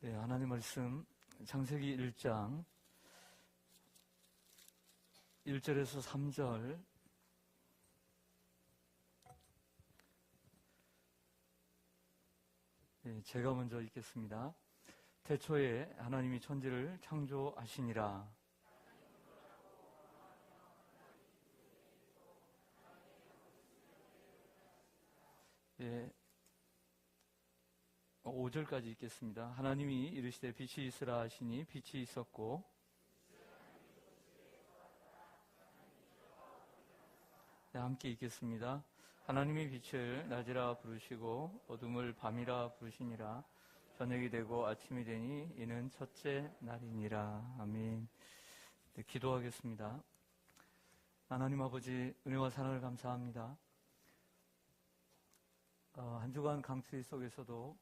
네, 하나님 말씀 창세기 1장 1절에서 3절 네, 제가 먼저 읽겠습니다. 태초에 하나님이 천지를 창조하시니라. 예, 5절까지 읽겠습니다. 하나님이 이르시되 빛이 있으라 하시니 빛이 있었고 네, 함께 읽겠습니다. 하나님이 빛을 낮이라 부르시고 어둠을 밤이라 부르시니라. 저녁이 되고 아침이 되니 이는 첫째 날이니라. 아멘. 네, 기도하겠습니다. 하나님 아버지 은혜와 사랑을 감사합니다. 한 주간 강추위 속에서도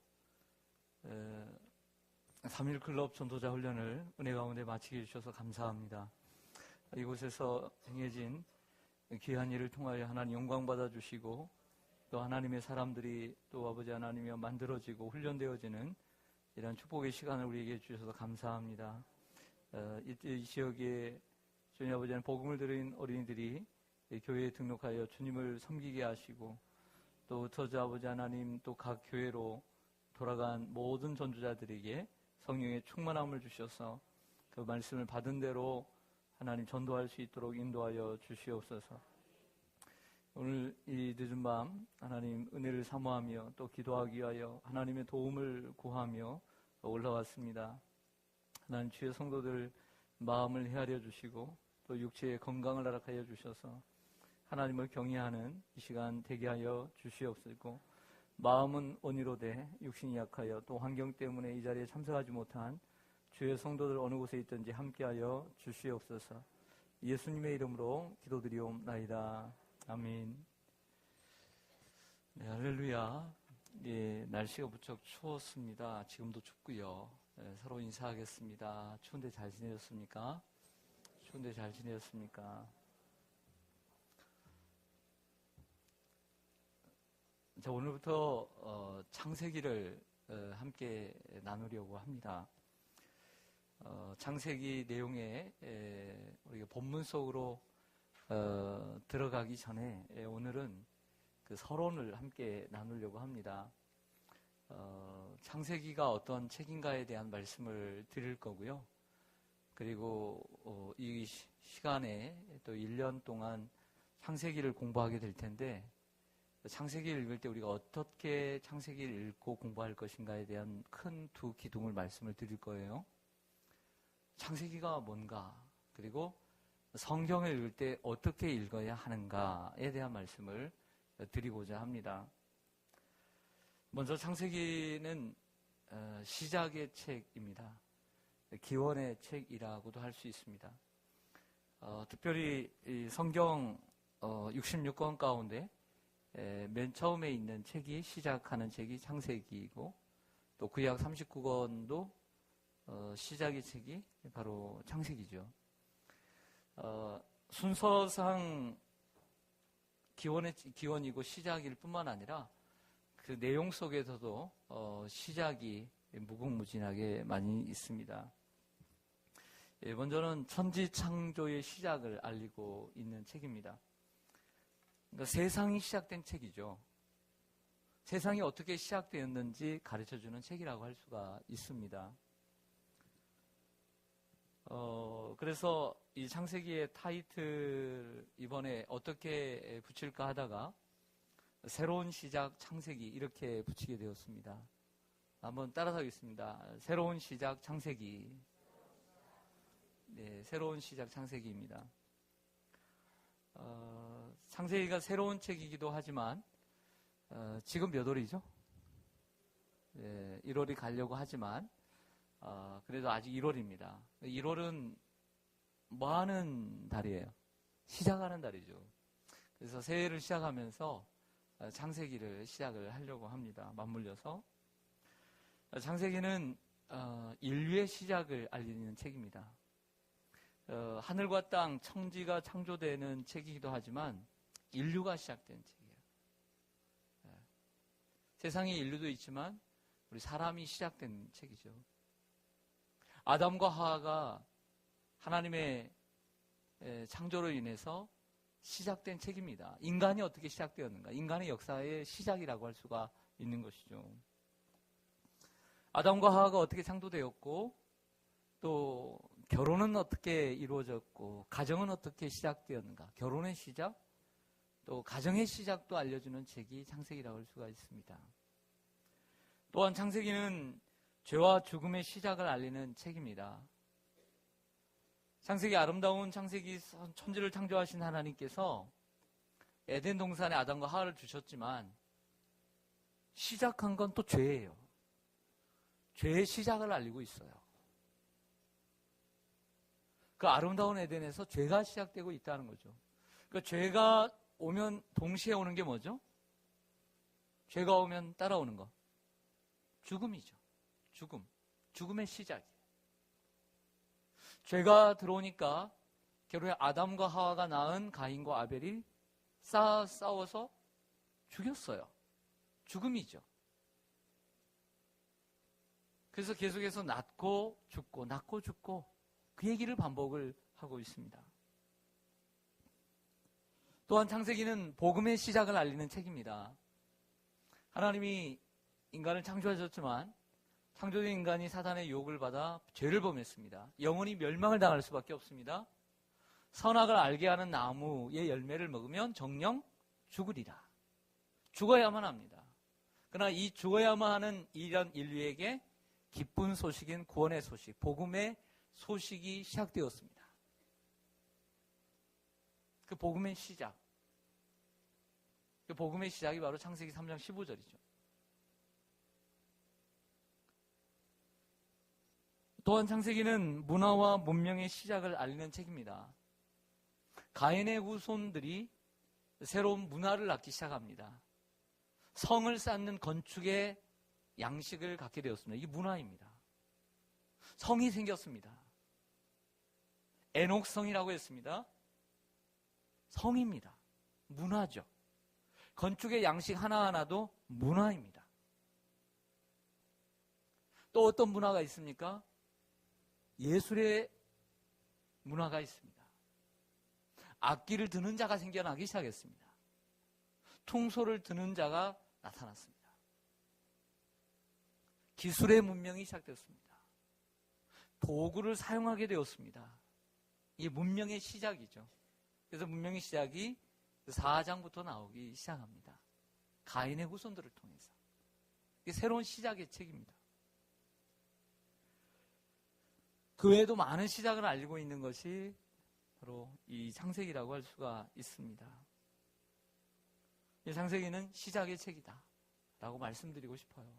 3.1 클럽 전도자 훈련을 은혜 가운데 마치게 해주셔서 감사합니다. 이곳에서 행해진 귀한 일을 통하여 하나님 영광 받아주시고 또 하나님의 사람들이 또 아버지 하나님이여 만들어지고 훈련되어지는 이런 축복의 시간을 우리에게 주셔서 감사합니다. 이 지역에 주님 아버지는 복음을 들은 어린이들이 교회에 등록하여 주님을 섬기게 하시고 또 흩어져 아버지 하나님 또 각 교회로 돌아간 모든 전도자들에게 성령의 충만함을 주셔서 그 말씀을 받은 대로 하나님 전도할 수 있도록 인도하여 주시옵소서. 오늘 이 늦은 밤 하나님 은혜를 사모하며 또 기도하기 위하여 하나님의 도움을 구하며 올라왔습니다. 하나님 주의 성도들 마음을 헤아려 주시고 또 육체의 건강을 허락하여 주셔서 하나님을 경외하는 이 시간 되게 하여 주시옵시고 마음은 온유로되 육신이 약하여 또 환경 때문에 이 자리에 참석하지 못한 주의 성도들 어느 곳에 있든지 함께하여 주시옵소서. 예수님의 이름으로 기도드리옵나이다. 아멘. 네, 할렐루야. 예, 날씨가 무척 추웠습니다. 지금도 춥고요. 네, 서로 인사하겠습니다. 추운데 잘 지내셨습니까? 추운데 잘 지내셨습니까? 자, 오늘부터 창세기를 함께 나누려고 합니다. 창세기 내용에 우리가 본문 속으로 들어가기 전에 오늘은 그 서론을 함께 나누려고 합니다. 창세기가 어떤 책인가에 대한 말씀을 드릴 거고요. 그리고 이 시간에 또 1년 동안 창세기를 공부하게 될 텐데 창세기를 읽을 때 우리가 어떻게 창세기를 읽고 공부할 것인가에 대한 큰 두 기둥을 말씀을 드릴 거예요. 창세기가 뭔가, 그리고 성경을 읽을 때 어떻게 읽어야 하는가에 대한 말씀을 드리고자 합니다. 먼저 창세기는 시작의 책입니다. 기원의 책이라고도 할 수 있습니다. 특별히 이 성경 66권 가운데 맨 처음에 있는 책이 시작하는 책이 창세기이고 또 구약 39권도 시작의 책이 바로 창세기죠. 순서상 기원이고 시작일 뿐만 아니라 그 내용 속에서도 시작이 무궁무진하게 많이 있습니다. 먼저는 천지 창조의 시작을 알리고 있는 책입니다. 그러니까 세상이 시작된 책이죠. 세상이 어떻게 시작되었는지 가르쳐주는 책이라고 할 수가 있습니다. 그래서 이 창세기의 타이틀 이번에 어떻게 붙일까 하다가 새로운 시작 창세기 이렇게 붙이게 되었습니다. 한번 따라서 하겠습니다. 새로운 시작 창세기. 네, 새로운 시작 창세기입니다. 창세기가 새로운 책이기도 하지만 지금 몇 월이죠? 네, 1월이 가려고 하지만 그래도 아직 1월입니다. 1월은 뭐 하는 달이에요? 시작하는 달이죠. 그래서 새해를 시작하면서 창세기를 시작을 하려고 합니다. 맞물려서. 창세기는 인류의 시작을 알리는 책입니다. 하늘과 땅, 천지가 창조되는 책이기도 하지만 인류가 시작된 책이에요. 세상에 인류도 있지만 우리 사람이 시작된 책이죠. 아담과 하와가 하나님의 창조로 인해서 시작된 책입니다. 인간이 어떻게 시작되었는가? 인간의 역사의 시작이라고 할 수가 있는 것이죠. 아담과 하와가 어떻게 창조되었고, 또 결혼은 어떻게 이루어졌고, 가정은 어떻게 시작되었는가? 결혼의 시작, 또 가정의 시작도 알려주는 책이 창세기라고 할 수가 있습니다. 또한 창세기는 죄와 죽음의 시작을 알리는 책입니다. 창세기, 아름다운 창세기, 천지를 창조하신 하나님께서 에덴 동산에 아담과 하와를 주셨지만 시작한 건 또 죄예요. 죄의 시작을 알리고 있어요. 그 아름다운 에덴에서 죄가 시작되고 있다는 거죠. 그러니까 죄가 오면 동시에 오는 게 뭐죠? 죄가 오면 따라오는 거. 죽음이죠. 죽음의 시작이에요. 죄가 들어오니까 결국에 아담과 하와가 낳은 가인과 아벨이 싸워서 죽였어요. 죽음이죠. 그래서 계속해서 낳고 죽고 그 얘기를 반복을 하고 있습니다. 또한 창세기는 복음의 시작을 알리는 책입니다. 하나님이 인간을 창조하셨지만 창조된 인간이 사단의 유혹을 받아 죄를 범했습니다. 영원히 멸망을 당할 수밖에 없습니다. 선악을 알게 하는 나무의 열매를 먹으면 정령 죽으리라. 죽어야만 합니다. 그러나 이 죽어야만 하는 이런 인류에게 기쁜 소식인 구원의 소식, 복음의 소식이 시작되었습니다. 그 복음의 시작. 그 복음의 시작이 바로 창세기 3장 15절이죠. 또한 창세기는 문화와 문명의 시작을 알리는 책입니다. 가인의 후손들이 새로운 문화를 낳기 시작합니다. 성을 쌓는 건축의 양식을 갖게 되었습니다. 이게 문화입니다. 성이 생겼습니다. 에녹성이라고 했습니다. 성입니다. 문화죠. 건축의 양식 하나하나도 문화입니다. 또 어떤 문화가 있습니까? 예술의 문화가 있습니다. 악기를 드는 자가 생겨나기 시작했습니다. 퉁소를 드는 자가 나타났습니다. 기술의 문명이 시작됐습니다. 도구를 사용하게 되었습니다. 이게 문명의 시작이죠. 그래서 문명의 시작이 4장부터 나오기 시작합니다. 가인의 후손들을 통해서. 이게 새로운 시작의 책입니다. 그 외에도 많은 시작을 알리고 있는 것이 바로 이 창세기라고 할 수가 있습니다. 이 창세기는 시작의 책이다 라고 말씀드리고 싶어요.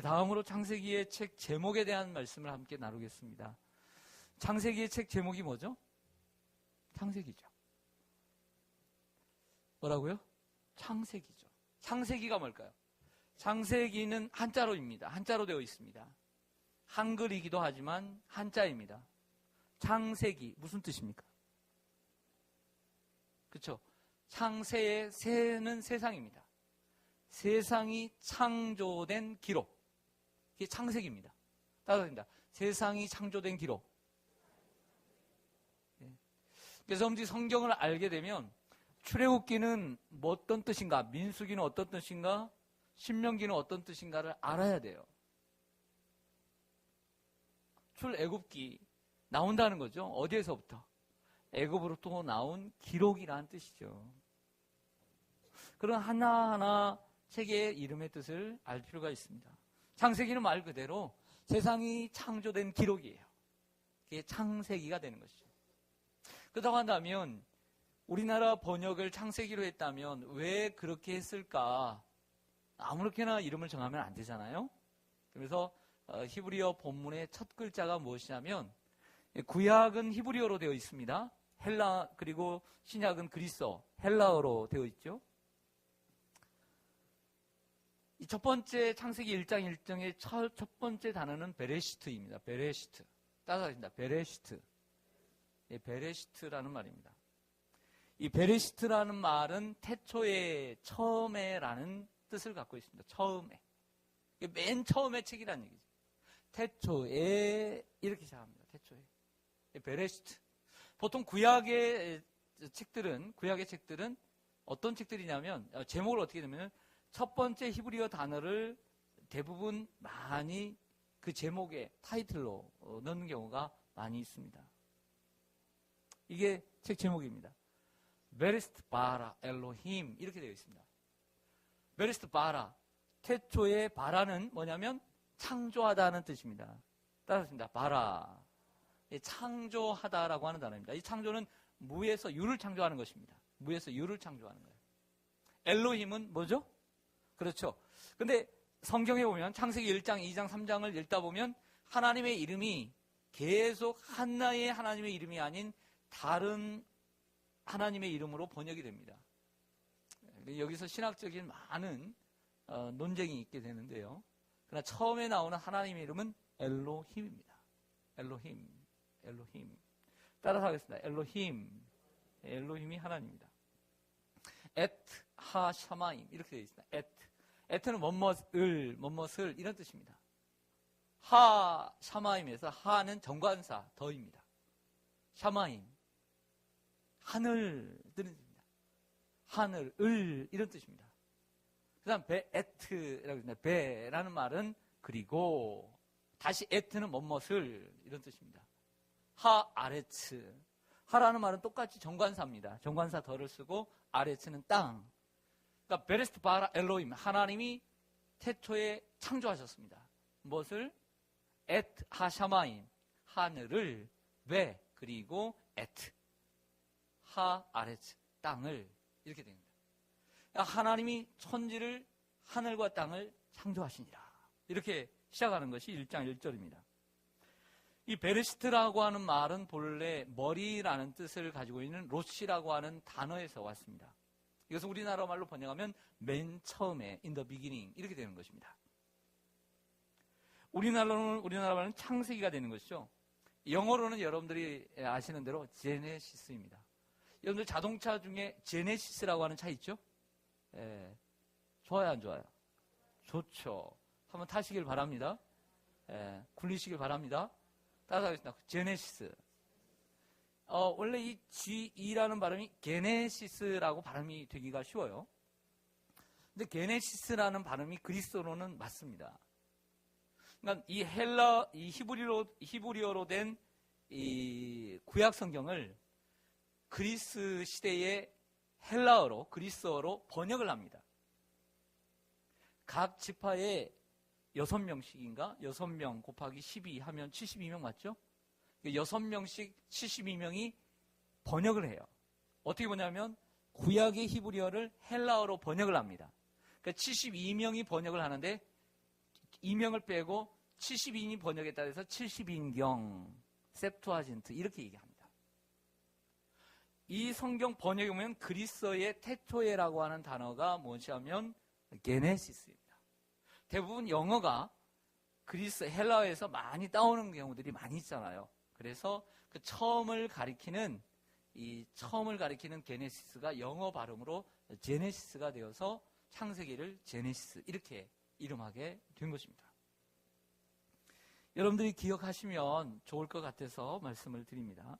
다음으로 창세기의 책 제목에 대한 말씀을 함께 나누겠습니다. 창세기의 책 제목이 뭐죠? 창세기죠. 뭐라고요? 창세기죠. 창세기가 뭘까요? 창세기는 한자로입니다. 한자로 되어 있습니다. 한글이기도 하지만 한자입니다. 창세기 무슨 뜻입니까? 그렇죠? 창세의 세는 세상입니다. 세상이 창조된 기록. 이게 창세기입니다. 따라합니다. 세상이 창조된 기록. 그래서 여러분들이 성경을 알게 되면 출애굽기는 뭐 어떤 뜻인가, 민수기는 어떤 뜻인가, 신명기는 어떤 뜻인가를 알아야 돼요. 출애굽기 나온다는 거죠. 어디에서부터? 애굽으로부터 나온 기록이라는 뜻이죠. 그런 하나하나 책의 이름의 뜻을 알 필요가 있습니다. 창세기는 말 그대로 세상이 창조된 기록이에요. 그게 창세기가 되는 것이죠. 그렇다고 한다면 우리나라 번역을 창세기로 했다면 왜 그렇게 했을까? 아무렇게나 이름을 정하면 안 되잖아요. 그래서 히브리어 본문의 첫 글자가 무엇이냐면 구약은 히브리어로 되어 있습니다. 헬라 그리고 신약은 그리스어, 헬라어로 되어 있죠. 이 첫 번째 창세기 1장 1장의 첫 번째 단어는 베레시트입니다. 베레시트. 따라합니다. 베레시트. 베레시트라는 말입니다. 이 베레시트라는 말은 태초에, 처음에라는 뜻을 갖고 있습니다. 처음에. 맨 처음의 책이라는 얘기죠. 태초에 이렇게 시작합니다. 태초에. 베레시트. 보통 구약의 책들은 어떤 책들이냐면 제목을 어떻게 되면 첫 번째 히브리어 단어를 대부분 많이 그 제목의 타이틀로 넣는 경우가 많이 있습니다. 이게 책 제목입니다. 베레시트 바라 엘로힘 이렇게 되어 있습니다. 베레시트 바라 태초에 바라는 뭐냐면 창조하다는 뜻입니다. 따라하겠습니다. 바라 창조하다라고 하는 단어입니다. 이 창조는 무에서 유를 창조하는 것입니다. 무에서 유를 창조하는 거예요. 엘로힘은 뭐죠? 그렇죠. 근데 성경에 보면 창세기 1장, 2장, 3장을 읽다 보면 하나님의 이름이 계속 하나의 하나님의 이름이 아닌 다른 하나님의 이름으로 번역이 됩니다. 여기서 신학적인 많은 논쟁이 있게 되는데요. 그러나 처음에 나오는 하나님의 이름은 엘로힘입니다. 엘로힘. 따라서 하겠습니다. 엘로힘이 하나님입니다. 에트 하 샤마임 이렇게 되어 있습니다. 에트는 뭐뭇을 이런 뜻입니다. 하 샤마임에서 하는 정관사 더입니다. 샤마임 하늘 이런 뜻입니다. 하늘 이런 뜻입니다. 그다음 에트라고 합니다. 베라는 말은 그리고 다시 에트는 뭐뭇을 이런 뜻입니다. 하 아레츠 하라는 말은 똑같이 정관사입니다. 정관사 더를 쓰고 아레츠는 땅. 그러니까 베레스트 바라 엘로임 하나님이 태초에 창조하셨습니다. 무엇을? 에트 하샤마임 하늘을 베 그리고 에트 하 아레츠 땅을 이렇게 됩니다. 하나님이 천지를 하늘과 땅을 창조하시니라. 이렇게 시작하는 것이 1장 1절입니다. 이 베레시트라고 하는 말은 본래 머리라는 뜻을 가지고 있는 로시라고 하는 단어에서 왔습니다. 이것은 우리나라 말로 번역하면 맨 처음에 in the beginning 이렇게 되는 것입니다. 우리나라 말은 창세기가 되는 것이죠. 영어로는 여러분들이 아시는 대로 제네시스입니다. 여러분들 자동차 중에 제네시스라고 하는 차 있죠? 예, 좋아요, 안 좋아요? 좋죠. 한번 타시길 바랍니다. 예, 굴리시길 바랍니다. 따라하겠습니다. 제네시스. 원래 이 GE라는 발음이 게네시스라고 발음이 되기가 쉬워요. 근데 게네시스라는 발음이 그리스어로는 맞습니다. 그러니까 이 히브리어로 된 이 구약 성경을 그리스 시대의 헬라어로, 그리스어로 번역을 합니다. 각 지파에 6명씩인가? 6명 곱하기 12 하면 72명 맞죠? 6명씩 72명이 번역을 해요. 어떻게 보냐면 구약의 히브리어를 헬라어로 번역을 합니다. 그러니까 72명이 번역을 하는데 2명을 빼고 72인이 번역했다 해서 72인경, 셉투아진트 이렇게 얘기합니다. 이 성경 번역에 보면 그리스어의 태초에라고 하는 단어가 뭐냐면 게네시스입니다. 대부분 영어가 그리스 헬라어에서 많이 따오는 경우들이 많이 있잖아요. 그래서 그 처음을 가리키는 게네시스가 영어 발음으로 제네시스가 되어서 창세기를 제네시스 이렇게 이름하게 된 것입니다. 여러분들이 기억하시면 좋을 것 같아서 말씀을 드립니다.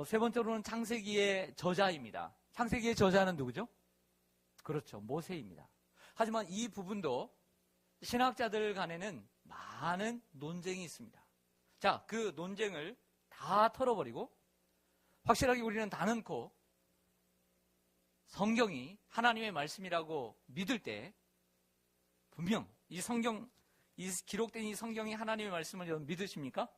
세 번째로는 창세기의 저자입니다. 창세기의 저자는 누구죠? 그렇죠. 모세입니다. 하지만 이 부분도 신학자들 간에는 많은 논쟁이 있습니다. 자, 그 논쟁을 다 털어버리고 확실하게 우리는 다 넣고 성경이 하나님의 말씀이라고 믿을 때 분명 이 기록된 이 성경이 하나님의 말씀을 여러분 믿으십니까?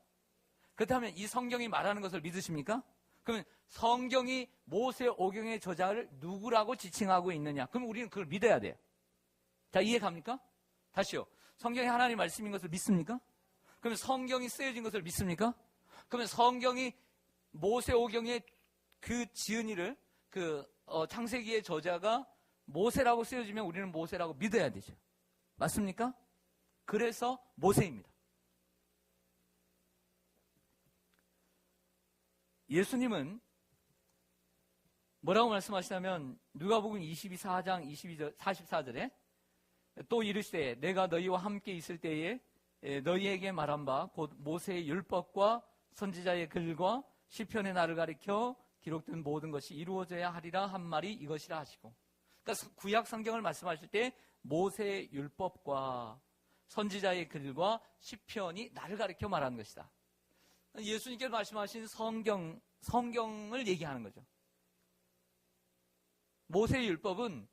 그렇다면 이 성경이 말하는 것을 믿으십니까? 그러면 성경이 모세오경의 저자를 누구라고 지칭하고 있느냐? 그럼 우리는 그걸 믿어야 돼요. 자, 이해 갑니까? 다시요. 성경이 하나님의 말씀인 것을 믿습니까? 그러면 성경이 쓰여진 것을 믿습니까? 그러면 성경이 모세오경의 그 지은이를 창세기의 저자가 모세라고 쓰여지면 우리는 모세라고 믿어야 되죠. 맞습니까? 그래서 모세입니다. 예수님은 뭐라고 말씀하시냐면 누가복음 22장 44절에 또 이르시되 내가 너희와 함께 있을 때에 너희에게 말한 바 곧 모세의 율법과 선지자의 글과 시편의 나를 가리켜 기록된 모든 것이 이루어져야 하리라 한 말이 이것이라 하시고, 그러니까 구약 성경을 말씀하실 때 모세의 율법과 선지자의 글과 시편이 나를 가리켜 말하는 것이다. 예수님께서 말씀하신 성경을 얘기하는 거죠. 모세의 율법은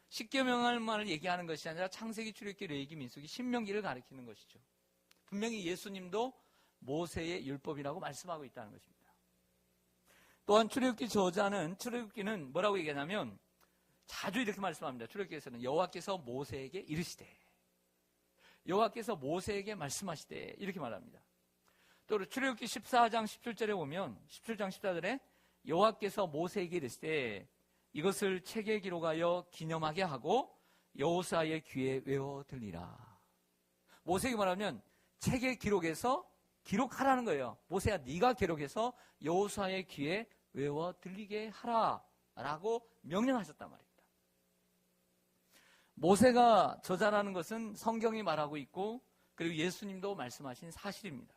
십계명만을 얘기하는 것이 아니라 창세기, 출애굽기, 레위기, 민수기, 신명기를 가리키는 것이죠. 분명히 예수님도 모세의 율법이라고 말씀하고 있다는 것입니다. 또한 출애굽기 저자는, 출애굽기는 뭐라고 얘기하냐면 자주 이렇게 말씀합니다. 출애굽기에서는 여호와께서 모세에게 이르시되, 여호와께서 모세에게 말씀하시되 이렇게 말합니다. 또 출애굽기 14장 17절에 보면 17장 14절에 여호와께서 모세에게 이르시되 이것을 책에 기록하여 기념하게 하고 여호수아의 귀에 외워 들리라. 모세에게 말하면 책에 기록해서 기록하라는 거예요. 모세야, 네가 기록해서 여호수아의 귀에 외워 들리게 하라라고 명령하셨단 말입니다. 모세가 저자라는 것은 성경이 말하고 있고, 그리고 예수님도 말씀하신 사실입니다.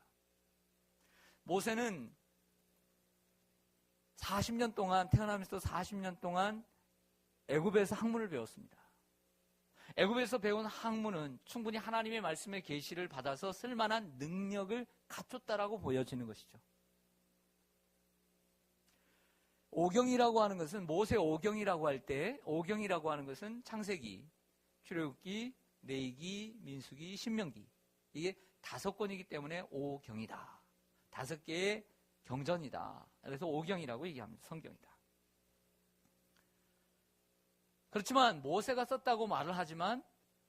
모세는 40년 동안, 태어나면서 40년 동안 애굽에서 학문을 배웠습니다. 애굽에서 배운 학문은 충분히 하나님의 말씀의 계시를 받아서 쓸만한 능력을 갖췄다라고 보여지는 것이죠. 오경이라고 하는 것은, 모세 오경이라고 할 때, 오경이라고 하는 것은 창세기, 출애굽기, 레위기, 민수기, 신명기, 이게 5권이기 때문에 오경이다. 5개의 경전이다. 그래서 오경이라고 얘기합니다. 성경이다. 그렇지만 모세가 썼다고 말을 하지만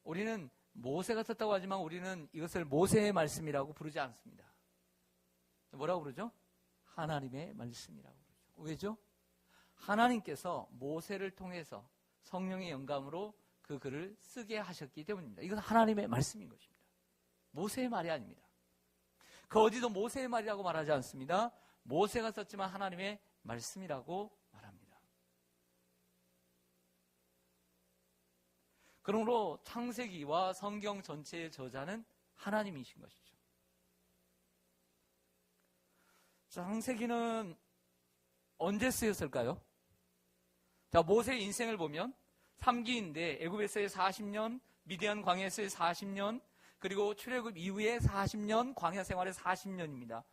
우리는 이것을 모세의 말씀이라고 부르지 않습니다. 뭐라고 부르죠? 하나님의 말씀이라고 부르죠. 왜죠? 하나님께서 모세를 통해서 성령의 영감으로 그 글을 쓰게 하셨기 때문입니다. 이건 하나님의 말씀인 것입니다. 모세의 말이 아닙니다. 그 어디도 모세의 말이라고 말하지 않습니다. 모세가 썼지만 하나님의 말씀이라고 말합니다. 그러므로 창세기와 성경 전체의 저자는 하나님이신 것이죠. 창세기는 언제 쓰였을까요? 자, 모세의 인생을 보면 3기인데 애굽에서의 40년, 미디안 광야에서의 40년, 그리고 출애굽 이후에 40년, 광야 생활의 40년입니다.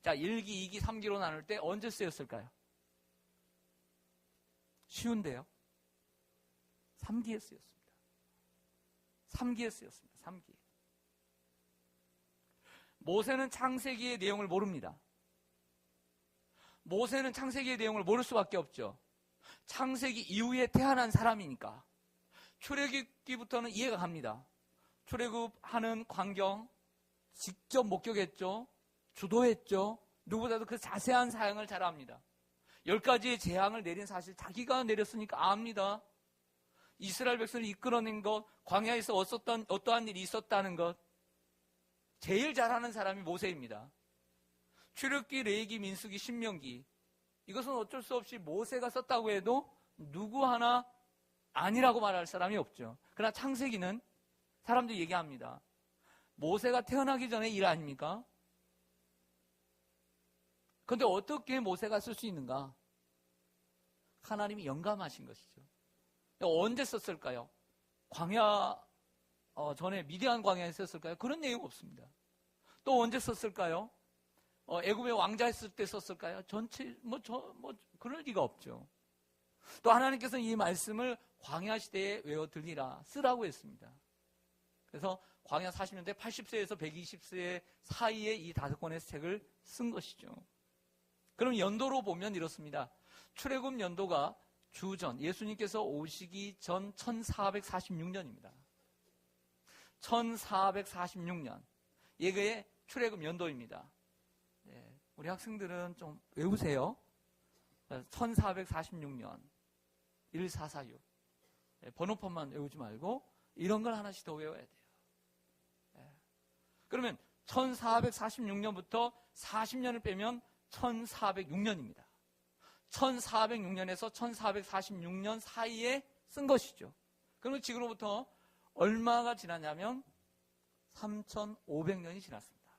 자, 1기, 2기, 3기로 나눌 때 언제 쓰였을까요? 쉬운데요. 3기에 쓰였습니다. 3기에 쓰였습니다. 3기에. 모세는 창세기의 내용을 모릅니다. 모세는 창세기의 내용을 모를 수밖에 없죠. 창세기 이후에 태어난 사람이니까. 출애굽기부터는 이해가 갑니다. 출애굽하는 광경 직접 목격했죠. 주도했죠. 누구보다도 그 자세한 사항을 잘 압니다. 10가지의 재앙을 내린 사실 자기가 내렸으니까 압니다. 이스라엘 백성을 이끌어낸 것, 광야에서 어떠한 일이 있었다는 것, 제일 잘하는 사람이 모세입니다. 출애굽기, 레위기, 민수기, 신명기, 이것은 어쩔 수 없이 모세가 썼다고 해도 누구 하나 아니라고 말할 사람이 없죠. 그러나 창세기는 사람들이 얘기합니다. 모세가 태어나기 전에 일 아닙니까? 그런데 어떻게 모세가 쓸 수 있는가? 하나님이 영감하신 것이죠. 언제 썼을까요? 광야 전에 미디안 광야에 썼을까요? 그런 내용 없습니다. 또 언제 썼을까요? 애굽의 왕자 했을 때 썼을까요? 그럴 리가 없죠. 또 하나님께서는 이 말씀을 광야 시대에 외워 들리라, 쓰라고 했습니다. 그래서 광야 40년대 80세에서 120세 사이에 이 5권의 책을 쓴 것이죠. 그럼 연도로 보면 이렇습니다. 출애굽 연도가 주전, 예수님께서 오시기 전 1446년입니다. 1446년. 이게 출애굽 연도입니다. 네, 우리 학생들은 좀 외우세요. 1446년 1446. 네, 번호판만 외우지 말고 이런 걸 하나씩 더 외워야 돼요. 네. 그러면 1446년부터 40년을 빼면 1406년입니다. 1406년에서 1446년 사이에 쓴 것이죠. 그러면 지금으로부터 얼마가 지났냐면 3,500년이 지났습니다.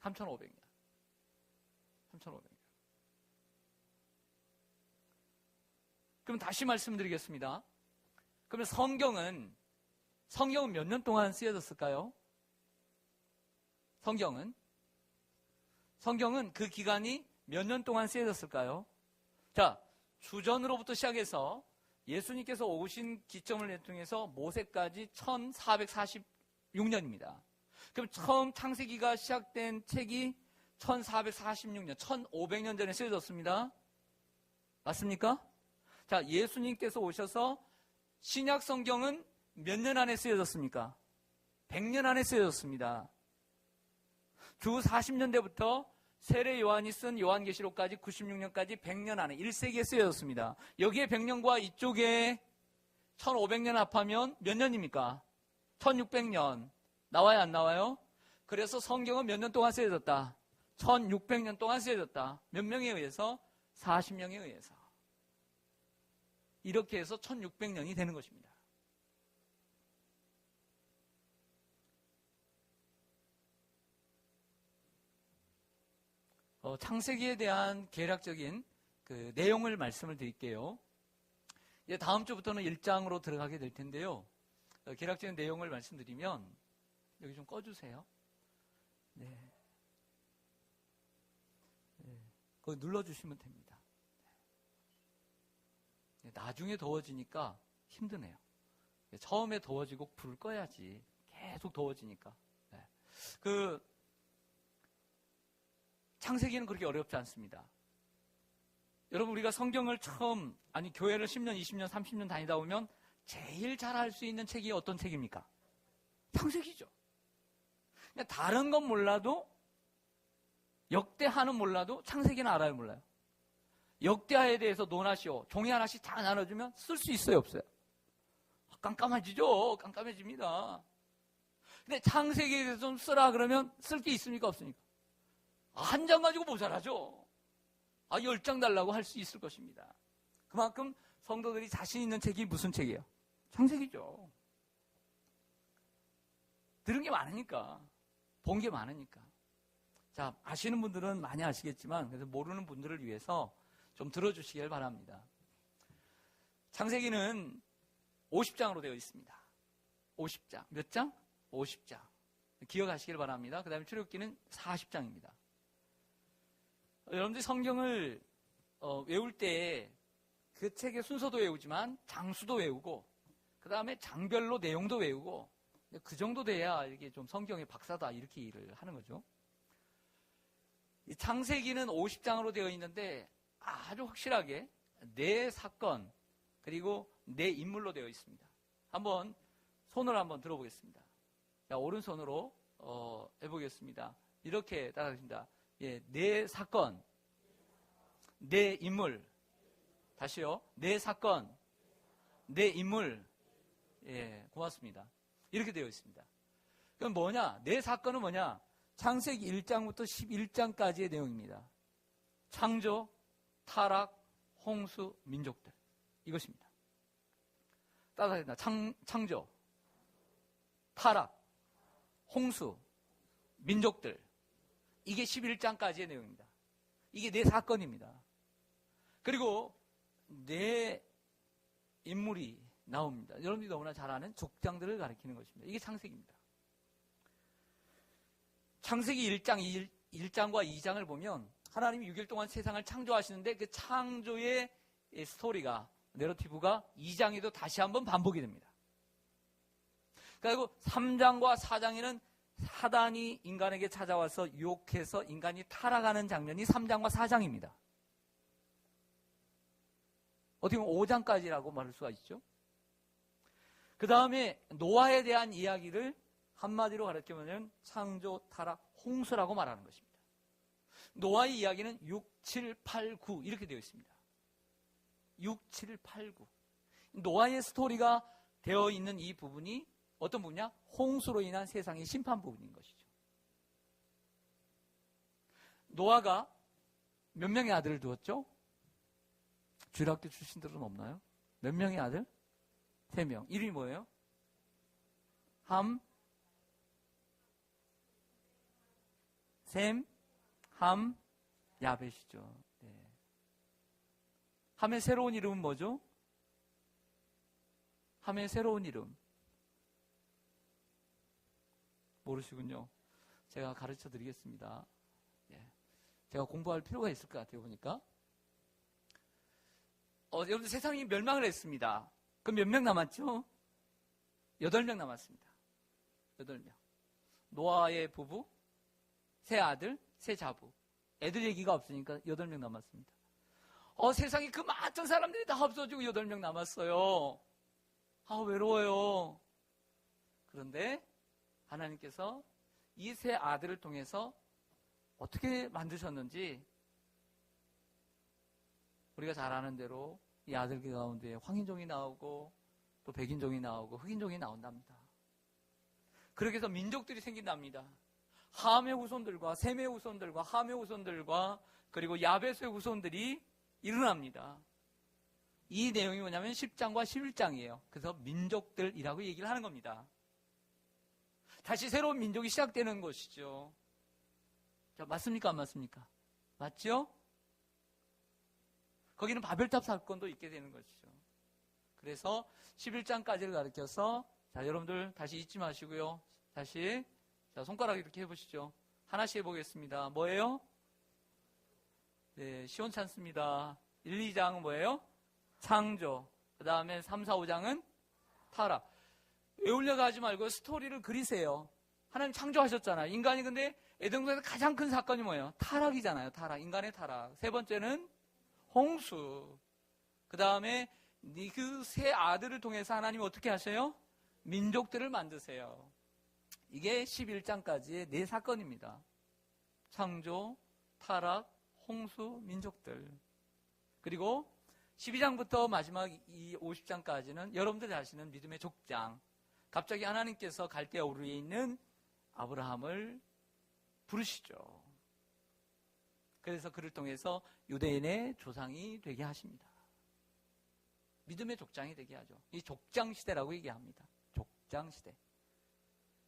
3,500년. 3,500년. 그럼 다시 말씀드리겠습니다. 그러면 성경은 몇 년 동안 쓰여졌을까요? 성경은 그 기간이 몇 년 동안 쓰여졌을까요? 자, 주전으로부터 시작해서 예수님께서 오신 기점을 통해서 모세까지 1446년입니다. 그럼 처음 창세기가 시작된 책이 1446년, 1500년 전에 쓰여졌습니다. 맞습니까? 자, 예수님께서 오셔서 신약 성경은 몇 년 안에 쓰여졌습니까? 100년 안에 쓰여졌습니다. 주 40년대부터 세례 요한이 쓴 요한계시록까지 96년까지 100년 안에 1세기에 쓰여졌습니다. 여기에 100년과 이쪽에 1500년 합하면 몇 년입니까? 1600년. 나와요, 안 나와요? 그래서 성경은 몇 년 동안 쓰여졌다? 1600년 동안 쓰여졌다. 몇 명에 의해서? 40명에 의해서. 이렇게 해서 1600년이 되는 것입니다. 창세기에 대한 개략적인 그 내용을 말씀을 드릴게요. 이제 다음 주부터는 1장으로 들어가게 될 텐데요. 개략적인 내용을 말씀드리면 여기 좀 꺼주세요. 네. 그거 눌러주시면 됩니다. 나중에 더워지니까 힘드네요. 처음에 더워지고 불 꺼야지. 계속 더워지니까. 창세기는 그렇게 어렵지 않습니다. 여러분, 우리가 성경을 교회를 10년, 20년, 30년 다니다 보면 제일 잘 할 수 있는 책이 어떤 책입니까? 창세기죠. 그냥 다른 건 몰라도, 역대하는 몰라도 창세기는 알아요, 몰라요? 역대하에 대해서 논하시오. 종이 하나씩 다 나눠주면 쓸 수 있어요, 없어요? 깜깜해지죠. 깜깜해집니다. 근데 창세기에 대해서 좀 쓰라 그러면 쓸 게 있습니까, 없습니까? 한 장 가지고 모자라죠. 10장 달라고 할 수 있을 것입니다. 그만큼 성도들이 자신 있는 책이 무슨 책이에요? 창세기죠. 들은 게 많으니까, 본 게 많으니까. 자, 아시는 분들은 많이 아시겠지만, 그래서 모르는 분들을 위해서 좀 들어주시길 바랍니다. 창세기는 50장으로 되어 있습니다. 50장. 몇 장? 50장. 기억하시길 바랍니다. 그 다음에 출애굽기는 40장입니다. 여러분들이 성경을 외울 때 그 책의 순서도 외우지만 장수도 외우고 그 다음에 장별로 내용도 외우고 그 정도 돼야 이게 좀 성경의 박사다 이렇게 일을 하는 거죠. 이 창세기는 50장으로 되어 있는데 아주 확실하게 네 사건 그리고 네 인물로 되어 있습니다. 한번 손을 한번 들어보겠습니다. 자, 오른손으로 해보겠습니다. 이렇게 따라하십니다. 예, 네 사건, 네 인물. 다시요. 네 사건, 네 인물. 예, 고맙습니다. 이렇게 되어 있습니다. 그럼 뭐냐? 네 사건은 뭐냐? 창세기 1장부터 11장까지의 내용입니다. 창조, 타락, 홍수, 민족들. 이것입니다. 따라합니다. 창조, 타락, 홍수, 민족들. 이게 11장까지의 내용입니다. 이게 네 사건입니다. 그리고 네 인물이 나옵니다. 여러분들이 너무나 잘 아는 족장들을 가리키는 것입니다. 이게 창세기입니다. 창세기 1장과 2장을 보면 하나님이 6일 동안 세상을 창조하시는데 그 창조의 스토리가, 내러티브가 2장에도 다시 한번 반복이 됩니다. 그리고 3장과 4장에는 사단이 인간에게 찾아와서 유혹해서 인간이 타락하는 장면이 3장과 4장입니다. 어떻게 보면 5장까지라고 말할 수가 있죠. 그 다음에 노아에 대한 이야기를 한마디로 가르치면 창조, 타락, 홍수라고 말하는 것입니다. 노아의 이야기는 6, 7, 8, 9 이렇게 되어 있습니다. 6, 7, 8, 9. 노아의 스토리가 되어 있는 이 부분이 어떤 부분이냐? 홍수로 인한 세상의 심판 부분인 것이죠. 노아가 몇 명의 아들을 두었죠? 주일학교 출신들은 없나요? 몇 명의 아들? 3명. 이름이 뭐예요? 함, 셈, 함, 야벳이죠. 네. 함의 새로운 이름은 뭐죠? 함의 새로운 이름. 모르시군요. 제가 가르쳐 드리겠습니다. 예. 제가 공부할 필요가 있을 것 같아요, 보니까. 여러분들 세상이 멸망을 했습니다. 그럼 몇 명 남았죠? 8명 남았습니다. 8명. 노아의 부부, 세 아들, 세 자부. 애들 얘기가 없으니까 8명 남았습니다. 세상에 그 많은 사람들이 다 없어지고 8명 남았어요. 외로워요. 그런데 하나님께서 이 세 아들을 통해서 어떻게 만드셨는지 우리가 잘 아는 대로 이 아들 가운데 황인종이 나오고 또 백인종이 나오고 흑인종이 나온답니다. 그렇게 해서 민족들이 생긴답니다. 함의 후손들과 셈의 후손들과 함의 후손들과 그리고 야벳의 후손들이 일어납니다. 이 내용이 뭐냐면 10장과 11장이에요. 그래서 민족들이라고 얘기를 하는 겁니다. 다시 새로운 민족이 시작되는 것이죠. 자, 맞습니까? 안 맞습니까? 맞죠? 거기는 바벨탑 사건도 있게 되는 것이죠. 그래서 11장까지를 가르쳐서 자, 여러분들 다시 잊지 마시고요. 다시 자, 손가락 이렇게 해보시죠. 하나씩 해보겠습니다. 뭐예요? 네, 시원찮습니다. 1, 2장은 뭐예요? 창조. 그 다음에 3, 4, 5장은 타락. 외우려고 하지 말고 스토리를 그리세요. 하나님 창조하셨잖아요. 인간이 근데 에덴동산에서 가장 큰 사건이 뭐예요? 타락이잖아요. 타락. 인간의 타락. 세 번째는 홍수. 그 다음에 그 세 아들을 통해서 하나님이 어떻게 하셔요? 민족들을 만드세요. 이게 11장까지의 네 사건입니다. 창조, 타락, 홍수, 민족들. 그리고 12장부터 마지막 이 50장까지는 여러분들이 아시는 믿음의 족장. 갑자기 하나님께서 갈대아 우르에 있는 아브라함을 부르시죠. 그래서 그를 통해서 유대인의 조상이 되게 하십니다. 믿음의 족장이 되게 하죠. 이 족장 시대라고 얘기합니다. 족장 시대.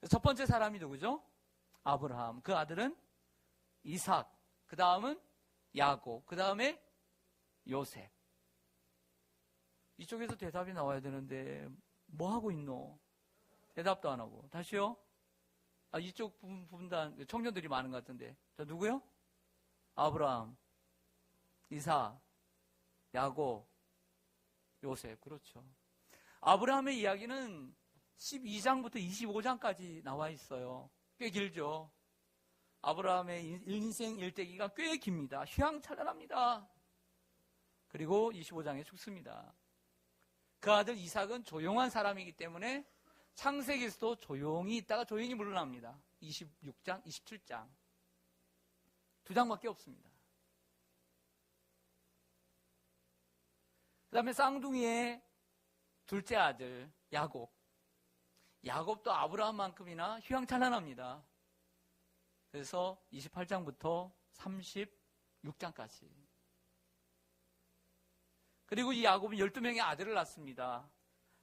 첫 번째 사람이 누구죠? 아브라함. 그 아들은 이삭. 그 다음은 야곱. 그 다음에 요셉. 이쪽에서 대답이 나와야 되는데 뭐 하고 있노? 대답도 안 하고. 다시요. 이쪽 분단 청년들이 많은 것 같은데. 자, 누구요? 아브라함, 이삭, 야곱, 요셉. 그렇죠. 아브라함의 이야기는 12장부터 25장까지 나와 있어요. 꽤 길죠. 아브라함의 인생 일대기가 꽤 깁니다. 휘황찬란합니다. 그리고 25장에 죽습니다. 그 아들 이삭은 조용한 사람이기 때문에 창세기에서도 조용히 있다가 조용히 물러납니다. 26장, 27장. 2장밖에 없습니다. 그 다음에 쌍둥이의 둘째 아들 야곱. 야곱도 아브라함만큼이나 휘황찬란합니다. 그래서 28장부터 36장까지. 그리고 이 야곱은 12명의 아들을 낳습니다.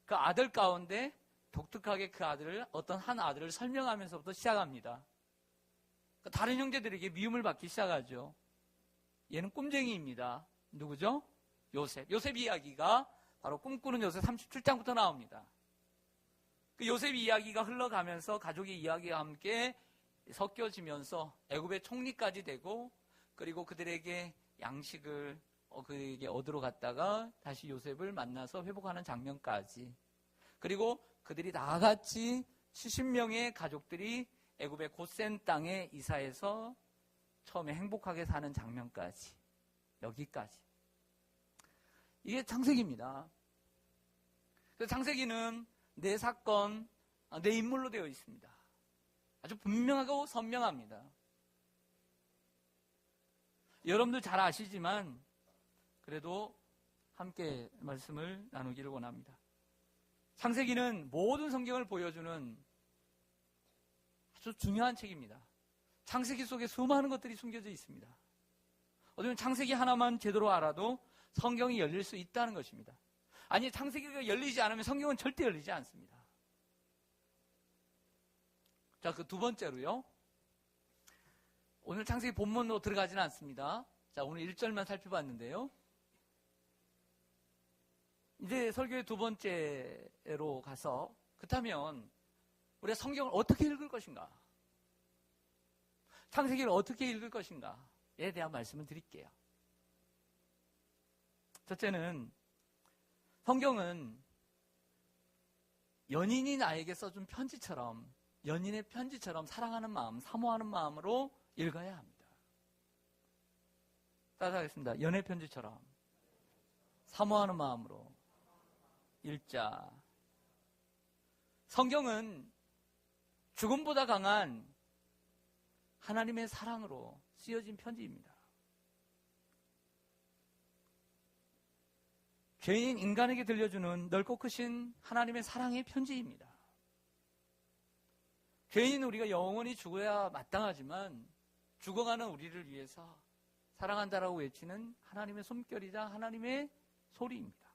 그 아들 가운데 독특하게 그 아들을 어떤 한 아들을 설명하면서부터 시작합니다. 다른 형제들에게 미움을 받기 시작하죠. 얘는 꿈쟁이입니다. 누구죠? 요셉. 요셉 이야기가 바로 꿈꾸는 요셉 37장부터 나옵니다. 그 요셉 이야기가 흘러가면서 가족의 이야기와 함께 섞여지면서 애굽의 총리까지 되고 그리고 그들에게 양식을 그에게 얻으러 갔다가 다시 요셉을 만나서 회복하는 장면까지 그리고 그들이 다 같이 70명의 가족들이 애굽의 고센 땅에 이사해서 처음에 행복하게 사는 장면까지 여기까지 이게 창세기입니다. 그래서 창세기는 내 사건, 내 인물로 되어 있습니다. 아주 분명하고 선명합니다. 여러분들 잘 아시지만 그래도 함께 말씀을 나누기를 원합니다. 창세기는 모든 성경을 보여주는 아주 중요한 책입니다. 창세기 속에 수많은 것들이 숨겨져 있습니다. 어쩌면 창세기 하나만 제대로 알아도 성경이 열릴 수 있다는 것입니다. 아니, 창세기가 열리지 않으면 성경은 절대 열리지 않습니다. 자, 그 두 번째로요. 오늘 창세기 본문으로 들어가지는 않습니다. 자, 오늘 1절만 살펴봤는데요. 이제 설교의 두 번째로 가서 그렇다면 우리가 성경을 어떻게 읽을 것인가? 창세기를 어떻게 읽을 것인가에 대한 말씀을 드릴게요. 첫째는 성경은 연인이 나에게 써준 편지처럼, 연인의 편지처럼 사랑하는 마음, 사모하는 마음으로 읽어야 합니다. 따라하겠습니다. 연애 편지처럼 사모하는 마음으로 읽자. 성경은 죽음보다 강한 하나님의 사랑으로 쓰여진 편지입니다. 죄인 인간에게 들려주는 넓고 크신 하나님의 사랑의 편지입니다. 죄인 우리가 영원히 죽어야 마땅하지만 죽어가는 우리를 위해서 사랑한다라고 외치는 하나님의 숨결이자 하나님의 소리입니다.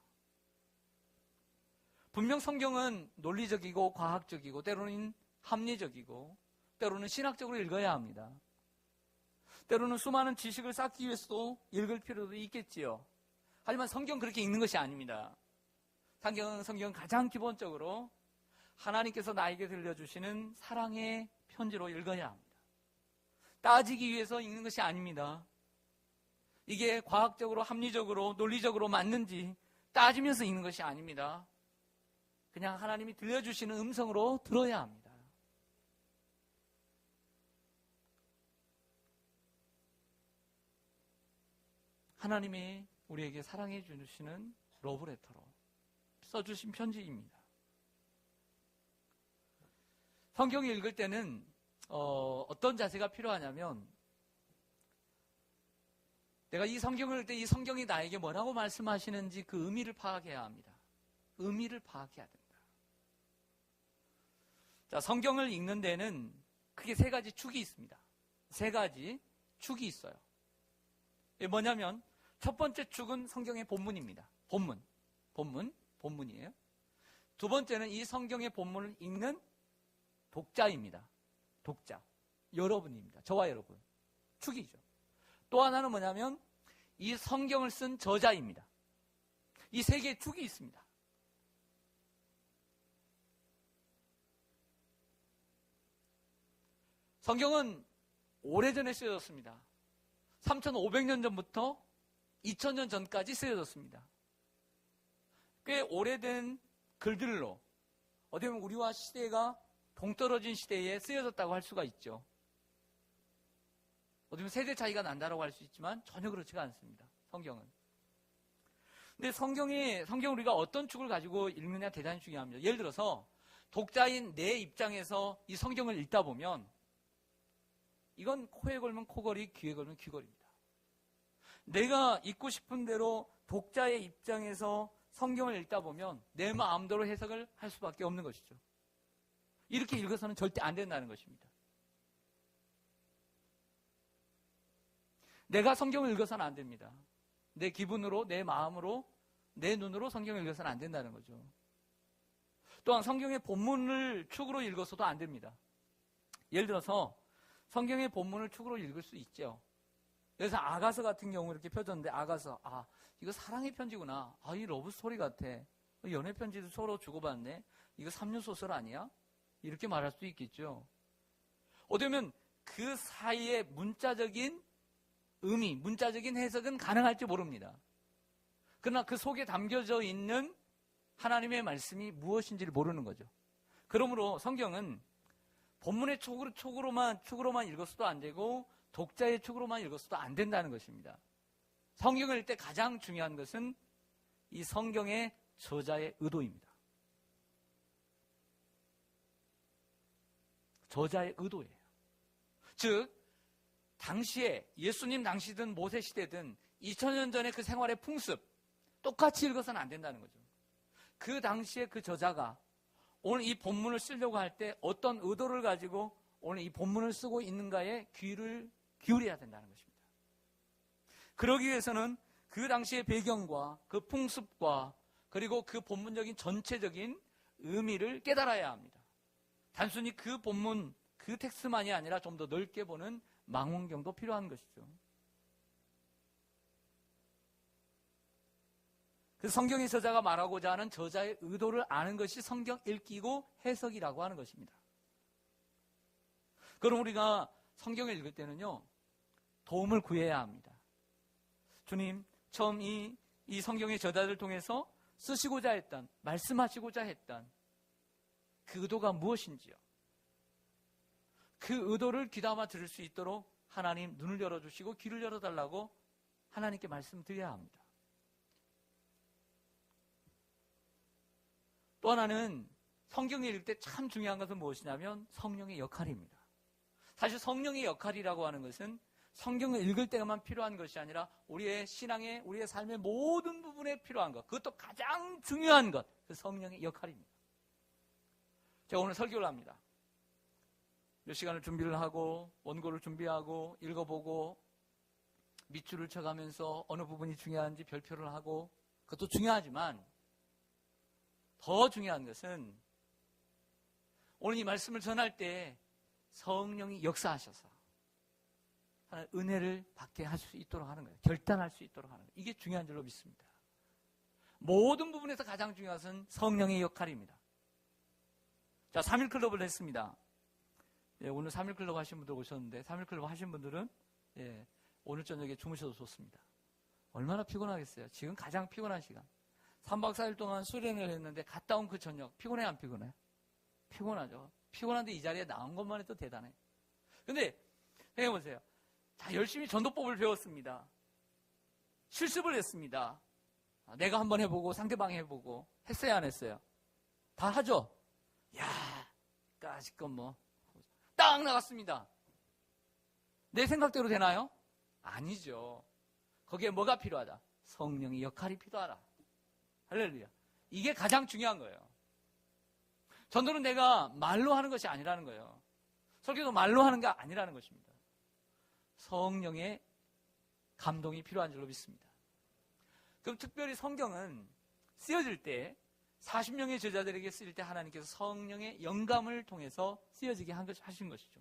분명 성경은 논리적이고 과학적이고 때로는 합리적이고 때로는 신학적으로 읽어야 합니다. 때로는 수많은 지식을 쌓기 위해서도 읽을 필요도 있겠지요. 하지만 성경 그렇게 읽는 것이 아닙니다. 성경은 가장 기본적으로 하나님께서 나에게 들려주시는 사랑의 편지로 읽어야 합니다. 따지기 위해서 읽는 것이 아닙니다. 이게 과학적으로, 합리적으로, 논리적으로 맞는지 따지면서 읽는 것이 아닙니다. 그냥 하나님이 들려주시는 음성으로 들어야 합니다. 하나님이 우리에게 사랑해 주시는 러브레터로 써주신 편지입니다. 성경을 읽을 때는 어떤 자세가 필요하냐면 내가 이 성경을 읽을 때 이 성경이 나에게 뭐라고 말씀하시는지 그 의미를 파악해야 합니다. 의미를 파악해야 됩니다. 자, 성경을 읽는 데는 크게 세 가지 축이 있습니다. 세 가지 축이 있어요. 이게 뭐냐면 첫 번째 축은 성경의 본문입니다. 본문이에요. 두 번째는 이 성경의 본문을 읽는 독자입니다. 독자. 여러분입니다. 저와 여러분. 축이죠. 또 하나는 뭐냐면 이 성경을 쓴 저자입니다. 이 세 개의 축이 있습니다. 성경은 오래전에 쓰여졌습니다. 3,500년 전부터 2,000년 전까지 쓰여졌습니다. 꽤 오래된 글들로 어떻게 보면 우리와 시대가 동떨어진 시대에 쓰여졌다고 할 수가 있죠. 어떻게 보면 세대 차이가 난다고 할 수 있지만 전혀 그렇지가 않습니다. 성경은. 근데 성경 우리가 어떤 축을 가지고 읽느냐 대단히 중요합니다. 예를 들어서 독자인 내 입장에서 이 성경을 읽다 보면 이건 코에 걸면 코걸이, 귀에 걸면 귀걸이입니다. 내가 읽고 싶은 대로 독자의 입장에서 성경을 읽다 보면 내 마음대로 해석을 할 수밖에 없는 것이죠. 이렇게 읽어서는 절대 안 된다는 것입니다. 내가 성경을 읽어서는 안 됩니다. 내 기분으로, 내 마음으로, 내 눈으로 성경을 읽어서는 안 된다는 거죠. 또한 성경의 본문을 축으로 읽어서도 안 됩니다. 예를 들어서 성경의 본문을 축으로 읽을 수 있죠. 그래서 아가서 같은 경우 이렇게 펴졌는데 아가서, 이거 사랑의 편지구나. 이 러브 스토리 같아. 연애 편지도 서로 주고받네. 이거 삼류소설 아니야? 이렇게 말할 수 있겠죠. 어쩌면 그 사이에 문자적인 의미, 문자적인 해석은 가능할지 모릅니다. 그러나 그 속에 담겨져 있는 하나님의 말씀이 무엇인지를 모르는 거죠. 그러므로 성경은 본문의 축으로만 읽었어도 안 되고 독자의 축으로만 읽었어도 안 된다는 것입니다. 성경을 읽을 때 가장 중요한 것은 이 성경의 저자의 의도입니다. 저자의 의도예요. 즉 당시에 예수님 당시든 모세 시대든 2000년 전의 그 생활의 풍습 똑같이 읽어서는 안 된다는 거죠. 그 당시에 그 저자가 오늘 이 본문을 쓰려고 할 때 어떤 의도를 가지고 오늘 이 본문을 쓰고 있는가에 귀를 기울여야 된다는 것입니다. 그러기 위해서는 그 당시의 배경과 그 풍습과 그리고 그 본문적인 전체적인 의미를 깨달아야 합니다. 단순히 그 본문, 그 텍스트만이 아니라 좀 더 넓게 보는 망원경도 필요한 것이죠. 그 성경의 저자가 말하고자 하는 저자의 의도를 아는 것이 성경 읽기고 해석이라고 하는 것입니다. 그럼 우리가 성경을 읽을 때는요, 도움을 구해야 합니다. 주님, 처음 이 성경의 저자들을 통해서 쓰시고자 했던, 말씀하시고자 했던 그 의도가 무엇인지요. 그 의도를 귀담아 들을 수 있도록 하나님 눈을 열어주시고 귀를 열어달라고 하나님께 말씀드려야 합니다. 또 하나는 성경을 읽을 때 참 중요한 것은 무엇이냐면 성령의 역할입니다. 사실 성령의 역할이라고 하는 것은 성경을 읽을 때만 필요한 것이 아니라 우리의 신앙의, 우리의 삶의 모든 부분에 필요한 것, 그것도 가장 중요한 것, 그 성령의 역할입니다. 제가 오늘 설교를 합니다. 몇 시간을 준비를 하고 원고를 준비하고 읽어보고 밑줄을 쳐가면서 어느 부분이 중요한지 별표를 하고, 그것도 중요하지만 더 중요한 것은 오늘 이 말씀을 전할 때 성령이 역사하셔서 하나님 은혜를 받게 할 수 있도록 하는 거예요. 결단할 수 있도록 하는 거예요. 이게 중요한 줄로 믿습니다. 모든 부분에서 가장 중요한 것은 성령의 역할입니다. 자, 3일 클럽을 했습니다. 예, 오늘 3일 클럽 하신 분들 오셨는데 3일 클럽 하신 분들은 오늘 저녁에 주무셔도 좋습니다. 얼마나 피곤하겠어요. 지금 가장 피곤한 시간. 3박 4일 동안 수련을 했는데 갔다 온 그 저녁 피곤해 안 피곤해? 피곤하죠. 피곤한데 이 자리에 나온 것만 해도 대단해. 근데 생각해보세요. 자, 열심히 전도법을 배웠습니다. 실습을 했습니다. 내가 한번 해보고 상대방이 해보고 했어요 안 했어요? 다 하죠. 야, 까짓건 뭐 딱 나갔습니다. 내 생각대로 되나요? 아니죠. 거기에 뭐가 필요하다? 성령의 역할이 필요하다. 할렐루야. 이게 가장 중요한 거예요. 전도는 내가 말로 하는 것이 아니라는 거예요. 설교도 말로 하는 게 아니라는 것입니다. 성령의 감동이 필요한 줄로 믿습니다. 그럼 특별히 성경은 쓰여질 때 40명의 제자들에게 쓰일 때 하나님께서 성령의 영감을 통해서 쓰여지게 하신 것이죠.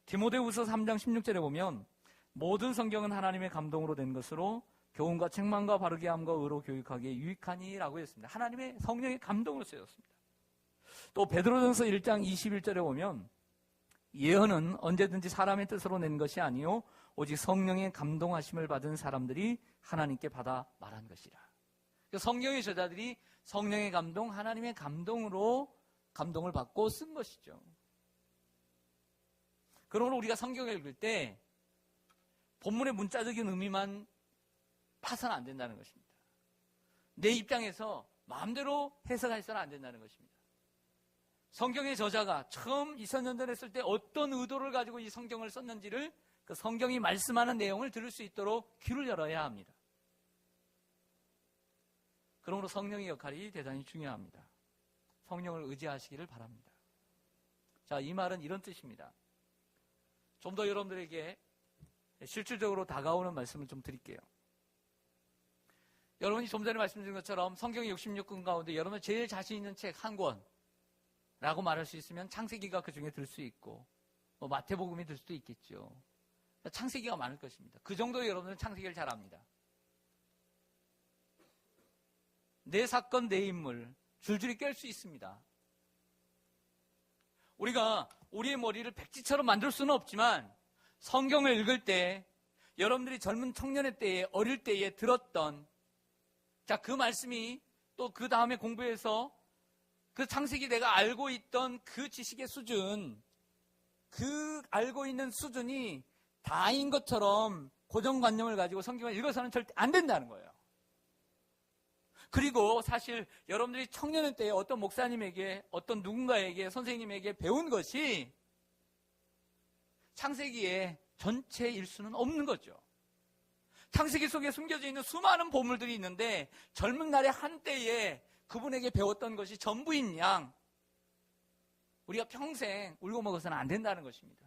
디모데후서 3장 16절에 보면 모든 성경은 하나님의 감동으로 된 것으로 교훈과 책망과 바르게 함과 의로 교육하기에 유익하니라고 했습니다. 하나님의 성령의 감동으로 쓰여졌습니다. 또 베드로전서 1장 21절에 보면 예언은 언제든지 사람의 뜻으로 낸 것이 아니요 오직 성령의 감동하심을 받은 사람들이 하나님께 받아 말한 것이라. 성경의 저자들이 성령의 감동, 하나님의 감동으로 감동을 받고 쓴 것이죠. 그러므로 우리가 성경을 읽을 때 본문의 문자적인 의미만 파서는 안 된다는 것입니다. 내 입장에서 마음대로 해석해서는 안 된다는 것입니다. 성경의 저자가 처음 2000년 전에 쓸 때 어떤 의도를 가지고 이 성경을 썼는지를 그 성경이 말씀하는 내용을 들을 수 있도록 귀를 열어야 합니다. 그러므로 성령의 역할이 대단히 중요합니다. 성령을 의지하시기를 바랍니다. 자, 이 말은 이런 뜻입니다. 좀 더 여러분들에게 실질적으로 다가오는 말씀을 좀 드릴게요. 여러분이 좀 전에 말씀드린 것처럼 성경의 66권 가운데 여러분 제일 자신 있는 책 한 권라고 말할 수 있으면 창세기가 그 중에 들 수 있고 뭐 마태복음이 들 수도 있겠죠. 창세기가 많을 것입니다. 그 정도로 여러분은 창세기를 잘 압니다. 내 사건, 내 인물 줄줄이 깰 수 있습니다. 우리가 우리의 머리를 백지처럼 만들 수는 없지만 성경을 읽을 때 여러분들이 젊은 청년의 때에 어릴 때에 들었던 그 말씀이 또 그 다음에 공부해서 그 창세기 내가 알고 있던 그 지식의 수준, 그 알고 있는 수준이 다인 것처럼 고정관념을 가지고 성경을 읽어서는 절대 안 된다는 거예요. 그리고 사실 여러분들이 청년의 때에 어떤 목사님에게, 어떤 누군가에게, 선생님에게 배운 것이 창세기의 전체일 수는 없는 거죠. 창세기 속에 숨겨져 있는 수많은 보물들이 있는데 젊은 날의 한때에 그분에게 배웠던 것이 전부인 양 우리가 평생 울고 먹어서는 안 된다는 것입니다.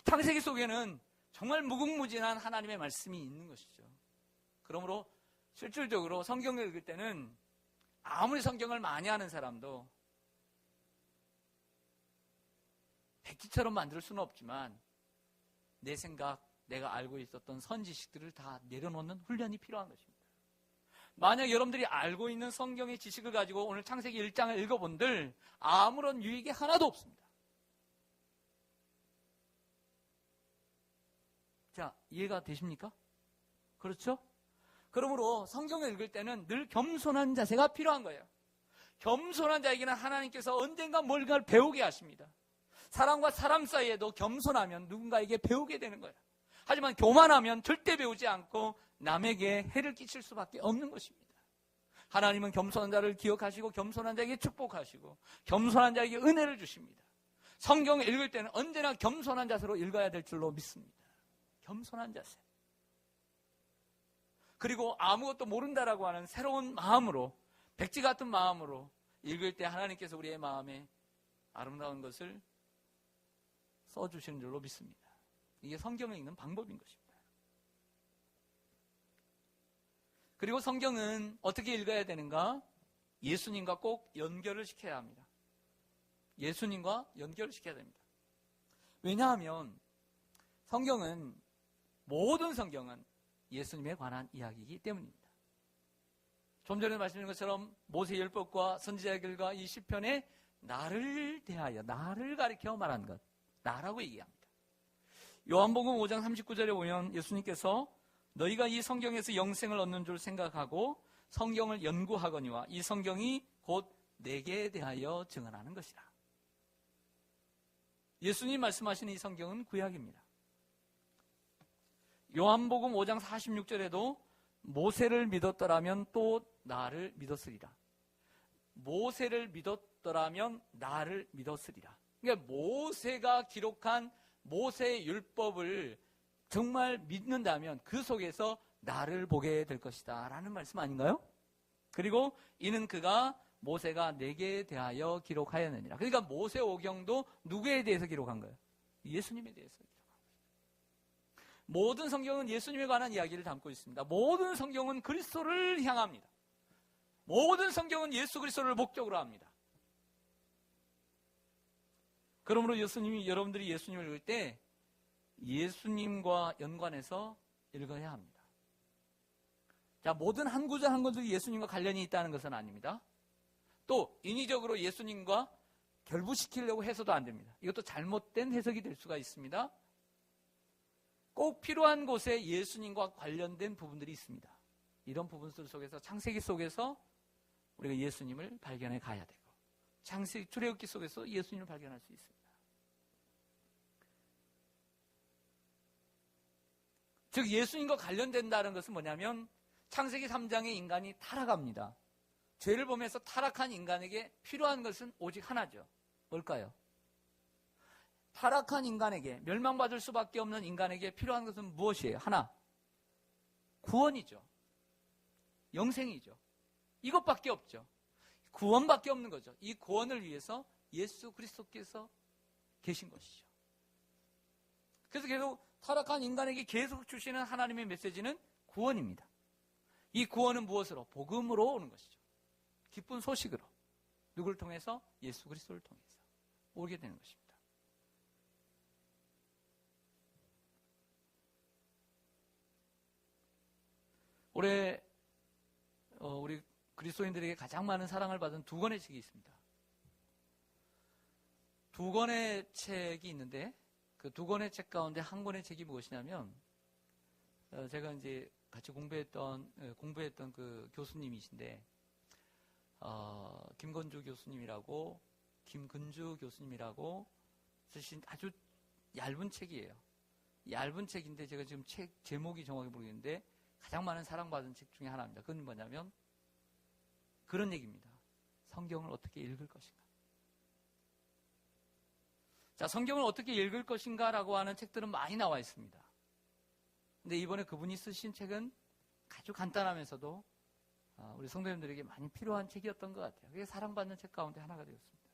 창세기 속에는 정말 무궁무진한 하나님의 말씀이 있는 것이죠. 그러므로 실질적으로 성경을 읽을 때는 아무리 성경을 많이 하는 사람도 백지처럼 만들 수는 없지만 내 생각, 내가 알고 있었던 선지식들을 다 내려놓는 훈련이 필요한 것입니다. 만약 여러분들이 알고 있는 성경의 지식을 가지고 오늘 창세기 1장을 읽어본들 아무런 유익이 하나도 없습니다. 자, 이해가 되십니까? 그렇죠? 그러므로 성경을 읽을 때는 늘 겸손한 자세가 필요한 거예요. 겸손한 자에게는 하나님께서 언젠가 뭔가를 배우게 하십니다. 사람과 사람 사이에도 겸손하면 누군가에게 배우게 되는 거예요. 하지만 교만하면 절대 배우지 않고 남에게 해를 끼칠 수밖에 없는 것입니다. 하나님은 겸손한 자를 기억하시고 겸손한 자에게 축복하시고 겸손한 자에게 은혜를 주십니다. 성경을 읽을 때는 언제나 겸손한 자세로 읽어야 될 줄로 믿습니다. 겸손한 자세. 그리고 아무것도 모른다라고 하는 새로운 마음으로, 백지 같은 마음으로 읽을 때 하나님께서 우리의 마음에 아름다운 것을 써주시는 줄로 믿습니다. 이게 성경을 읽는 방법인 것입니다. 그리고 성경은 어떻게 읽어야 되는가? 예수님과 꼭 연결을 시켜야 합니다. 예수님과 연결을 시켜야 됩니다. 왜냐하면 모든 성경은 예수님에 관한 이야기이기 때문입니다. 좀 전에 말씀드린 것처럼 모세의 율법과 선지자의 글과 이 시편에 나를 대하여, 나를 가리켜 말한 것, 나라고 얘기합니다. 요한복음 5장 39절에 보면 예수님께서 너희가 이 성경에서 영생을 얻는 줄 생각하고 성경을 연구하거니와 이 성경이 곧 내게 대하여 증언하는 것이라. 예수님 말씀하시는 이 성경은 구약입니다. 요한복음 5장 46절에도 모세를 믿었더라면 또 나를 믿었으리라. 모세를 믿었더라면 나를 믿었으리라. 그러니까 모세가 기록한 모세의 율법을 정말 믿는다면 그 속에서 나를 보게 될 것이다 라는 말씀 아닌가요? 그리고 이는 그가 모세가 내게 대하여 기록하였느니라. 그러니까 모세오경도 누구에 대해서 기록한 거예요? 예수님에 대해서 기록한 거예요. 모든 성경은 예수님에 관한 이야기를 담고 있습니다. 모든 성경은 그리스도를 향합니다. 모든 성경은 예수 그리스도를 목적으로 합니다. 그러므로 여러분들이 예수님을 읽을 때 예수님과 연관해서 읽어야 합니다. 자, 모든 한 구절 한 구절이 예수님과 관련이 있다는 것은 아닙니다. 또 인위적으로 예수님과 결부시키려고 해서도 안 됩니다. 이것도 잘못된 해석이 될 수가 있습니다. 꼭 필요한 곳에 예수님과 관련된 부분들이 있습니다. 이런 부분들 속에서 창세기 속에서 우리가 예수님을 발견해 가야 되고 창세기 출애굽기 속에서 예수님을 발견할 수 있습니다. 즉 예수님과 관련된다는 것은 뭐냐면 창세기 3장의 인간이 타락합니다. 죄를 범해서 타락한 인간에게 필요한 것은 오직 하나죠. 뭘까요? 타락한 인간에게, 멸망받을 수밖에 없는 인간에게 필요한 것은 무엇이에요? 하나, 구원이죠. 영생이죠. 이것밖에 없죠. 구원밖에 없는 거죠. 이 구원을 위해서 예수 그리스도께서 계신 것이죠. 그래서 계속 타락한 인간에게 계속 주시는 하나님의 메시지는 구원입니다. 이 구원은 무엇으로? 복음으로 오는 것이죠. 기쁜 소식으로. 누구를 통해서? 예수 그리스도를 통해서 오게 되는 것입니다. 올해 우리 그리스도인들에게 가장 많은 사랑을 받은 두 권의 책이 있습니다. 두 권의 책이 있는데 그 두 권의 책 가운데 한 권의 책이 무엇이냐면 제가 이제 같이 공부했던 그 교수님이신데 김건주 교수님이라고 김근주 교수님이라고 쓰신 아주 얇은 책이에요. 얇은 책인데 제가 지금 책 제목이 정확히 모르겠는데 가장 많은 사랑받은 책 중에 하나입니다. 그건 뭐냐면 그런 얘기입니다. 성경을 어떻게 읽을 것인가. 자, 성경을 어떻게 읽을 것인가라고 하는 책들은 많이 나와 있습니다. 근데 이번에 그분이 쓰신 책은 아주 간단하면서도 우리 성도님들에게 많이 필요한 책이었던 것 같아요. 그게 사랑받는 책 가운데 하나가 되었습니다.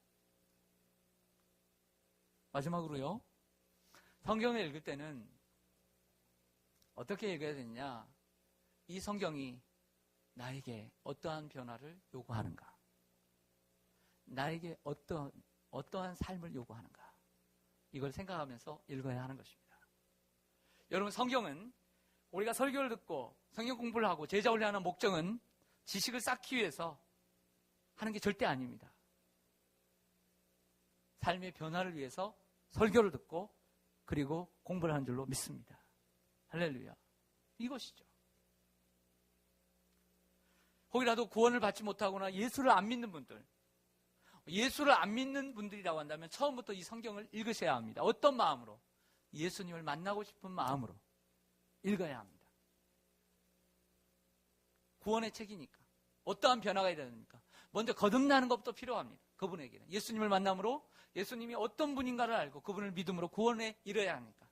마지막으로요. 성경을 읽을 때는 어떻게 읽어야 되느냐. 이 성경이 나에게 어떠한 변화를 요구하는가. 나에게 어떠한 삶을 요구하는가. 이걸 생각하면서 읽어야 하는 것입니다. 여러분, 성경은 우리가 설교를 듣고 성경 공부를 하고 제자 훈련하는 목적은 지식을 쌓기 위해서 하는 게 절대 아닙니다. 삶의 변화를 위해서 설교를 듣고 그리고 공부를 하는 줄로 믿습니다. 할렐루야. 이것이죠. 혹이라도 구원을 받지 못하거나 예수를 안 믿는 분들, 예수를 안 믿는 분들이라고 한다면 처음부터 이 성경을 읽으셔야 합니다. 어떤 마음으로? 예수님을 만나고 싶은 마음으로 읽어야 합니다. 구원의 책이니까. 어떠한 변화가 일어나야 됩니까? 먼저 거듭나는 것부터 필요합니다. 그분에게는. 예수님을 만남으로 예수님이 어떤 분인가를 알고 그분을 믿음으로 구원에 이르러야 하니까.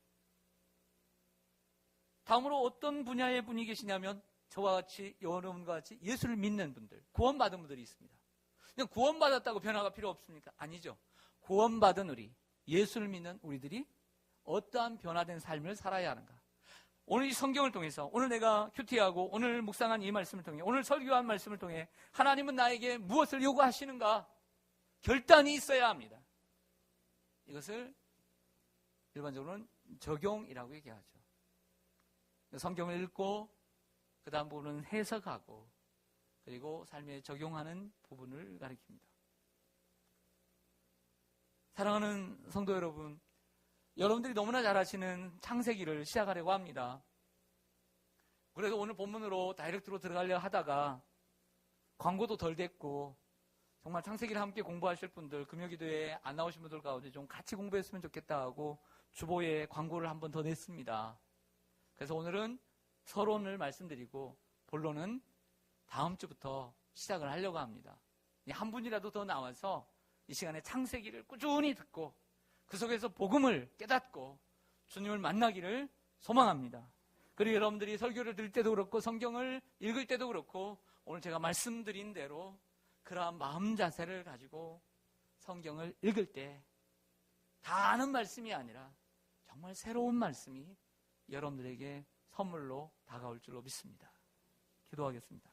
다음으로 어떤 분야의 분이 계시냐면 저와 같이, 여러분과 같이 예수를 믿는 분들, 구원받은 분들이 있습니다. 그냥 구원받았다고 변화가 필요 없습니까? 아니죠. 구원받은 우리, 예수를 믿는 우리들이 어떠한 변화된 삶을 살아야 하는가. 오늘 이 성경을 통해서, 오늘 내가 큐티하고 오늘 묵상한 이 말씀을 통해, 오늘 설교한 말씀을 통해 하나님은 나에게 무엇을 요구하시는가 결단이 있어야 합니다. 이것을 일반적으로는 적용이라고 얘기하죠. 성경을 읽고 그 다음 부분은 해석하고 그리고 삶에 적용하는 부분을 가리킵니다. 사랑하는 성도 여러분, 여러분들이 너무나 잘 아시는 창세기를 시작하려고 합니다. 그래서 오늘 본문으로 다이렉트로 들어가려 하다가 광고도 덜 됐고 정말 창세기를 함께 공부하실 분들, 금요기도에 안 나오신 분들 가운데 좀 같이 공부했으면 좋겠다 하고 주보에 광고를 한 번 더 냈습니다. 그래서 오늘은 서론을 말씀드리고 본론은 다음 주부터 시작을 하려고 합니다. 한 분이라도 더 나와서 이 시간에 창세기를 꾸준히 듣고 그 속에서 복음을 깨닫고 주님을 만나기를 소망합니다. 그리고 여러분들이 설교를 들을 때도 그렇고 성경을 읽을 때도 그렇고 오늘 제가 말씀드린 대로 그러한 마음 자세를 가지고 성경을 읽을 때 다 아는 말씀이 아니라 정말 새로운 말씀이 여러분들에게 선물로 다가올 줄로 믿습니다. 기도하겠습니다.